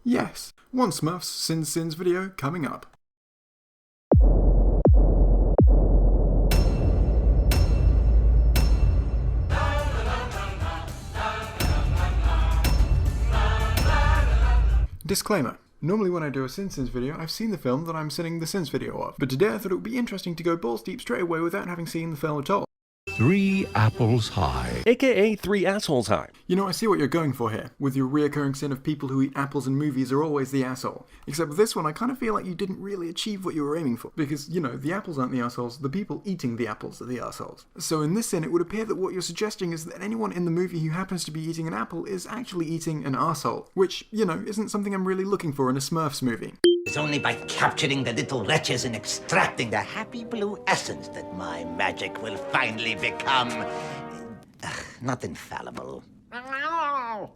Yes, one Smurfs Sins video coming up. Disclaimer. Normally when I do a Sins video, I've seen the film that I'm sending the Sins video of, but today I thought it would be interesting to go balls deep straight away without having seen the film at all. 3 apples high. AKA 3 assholes high. You know, I see what you're going for here, with your reoccurring sin of people who eat apples in movies are always the asshole. Except with this one, I kind of feel like you didn't really achieve what you were aiming for. Because, you know, the apples aren't the assholes, the people eating the apples are the assholes. So in this sin, it would appear that what you're suggesting is that anyone in the movie who happens to be eating an apple is actually eating an arsehole. Which, you know, isn't something I'm really looking for in a Smurfs movie. It's only by capturing the little wretches and extracting the happy blue essence that my magic will finally become... not infallible.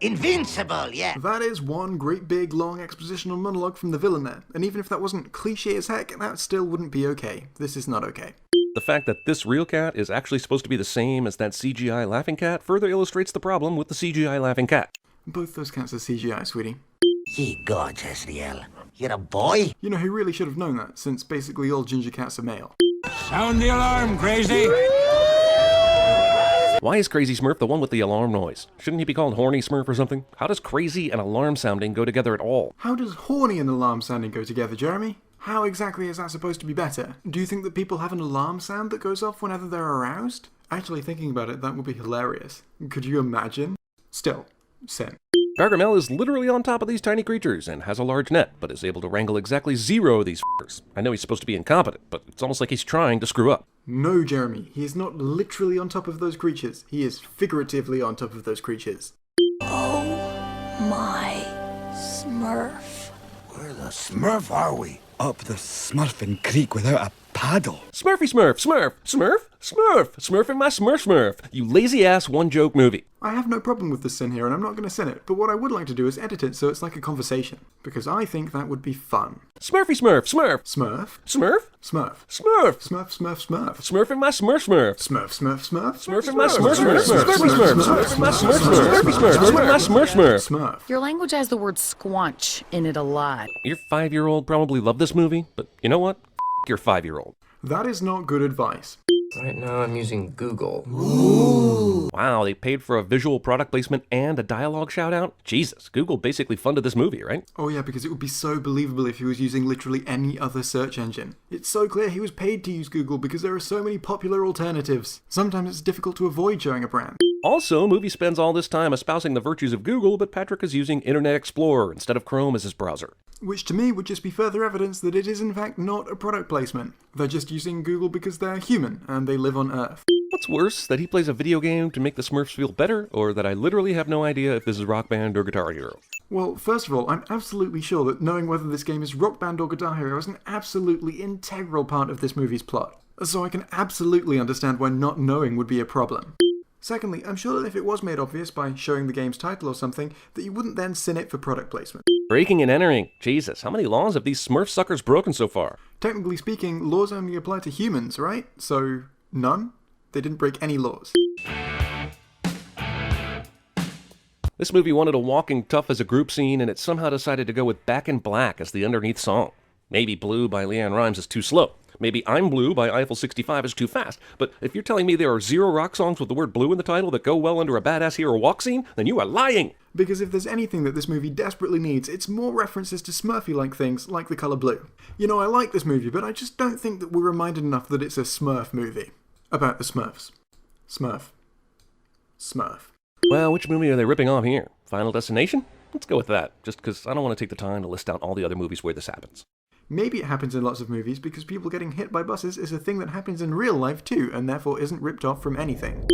Invincible, yeah. That is one great big long expositional monologue from the villain there. And even if that wasn't cliche as heck, that still wouldn't be okay. This is not okay. The fact that this real cat is actually supposed to be the same as that CGI laughing cat further illustrates the problem with the CGI laughing cat. Both those cats are CGI, sweetie. Ye gods, Asriel. You're a boy? You know, he really should have known that, since basically all ginger cats are male. Sound the alarm, Crazy! Why is Crazy Smurf the one with the alarm noise? Shouldn't he be called Horny Smurf or something? How does crazy and alarm sounding go together at all? How does horny and alarm sounding go together, Jeremy? How exactly is that supposed to be better? Do you think that people have an alarm sound that goes off whenever they're aroused? Actually, thinking about it, that would be hilarious. Could you imagine? Still, sin. Gargamel is literally on top of these tiny creatures and has a large net, but is able to wrangle exactly 0 of these f***ers. I know he's supposed to be incompetent, but it's almost like he's trying to screw up. No, Jeremy, he is not literally on top of those creatures. He is figuratively on top of those creatures. Oh my Smurf. Where the Smurf are we? Up the Smurfing Creek without a paddle. Smurfy Smurf, Smurf, Smurf, Smurf, Smurf and my Smurf Smurf, you lazy ass one joke movie. I have no problem with the sin here and I'm not going to sin it, but what I would like to do is edit it so it's like a conversation, because I think that would be fun. Smurfy Smurf, Smurf, Smurf? Smurf, Smurf. Smurf, Smurf, Smurf, Smurf. Smurf and my Smurf Smurf. Smurf, Smurf, Smurf. Smurf and my Smurf Smurf. Smurfy Smurf, Smurf and my Smurf Smurf. Smurfy Smurf, Smurf and my Smurf Smurf. Smurf. Your language has the word squanch in it a lot. Your 5-year-old probably loved this movie, but you know what? F*** your 5-year-old. That is not good advice. Right now I'm using Google. Wow, they paid for a visual product placement and a dialogue shout-out? Jesus, Google basically funded this movie, right? Oh yeah, because it would be so believable if he was using literally any other search engine. It's so clear he was paid to use Google because there are so many popular alternatives. Sometimes it's difficult to avoid showing a brand. Also, movie spends all this time espousing the virtues of Google, but Patrick is using Internet Explorer instead of Chrome as his browser. Which to me would just be further evidence that it is in fact not a product placement. They're just using Google because they're human and they live on Earth. What's worse, that he plays a video game to make the Smurfs feel better, or that I literally have no idea if this is Rock Band or Guitar Hero? Well, first of all, I'm absolutely sure that knowing whether this game is Rock Band or Guitar Hero is an absolutely integral part of this movie's plot. So I can absolutely understand why not knowing would be a problem. Secondly, I'm sure that if it was made obvious by showing the game's title or something, that you wouldn't then sin it for product placement. Breaking and entering. Jesus, how many laws have these Smurf suckers broken so far? Technically speaking, laws only apply to humans, right? So, none? They didn't break any laws. This movie wanted a Walking Tough as a group scene, and it somehow decided to go with Back in Black as the underneath song. Maybe Blue by Leanne Rimes is too slow. Maybe I'm Blue by Eiffel 65 is too fast. But if you're telling me there are 0 rock songs with the word blue in the title that go well under a badass hero walk scene, then you are lying! Because if there's anything that this movie desperately needs, it's more references to Smurfy-like things like the colour blue. You know, I like this movie, but I just don't think that we're reminded enough that it's a Smurf movie. About the Smurfs. Smurf. Smurf. Well, which movie are they ripping off here? Final Destination? Let's go with that, just because I don't want to take the time to list out all the other movies where this happens. Maybe it happens in lots of movies because people getting hit by buses is a thing that happens in real life too, and therefore isn't ripped off from anything.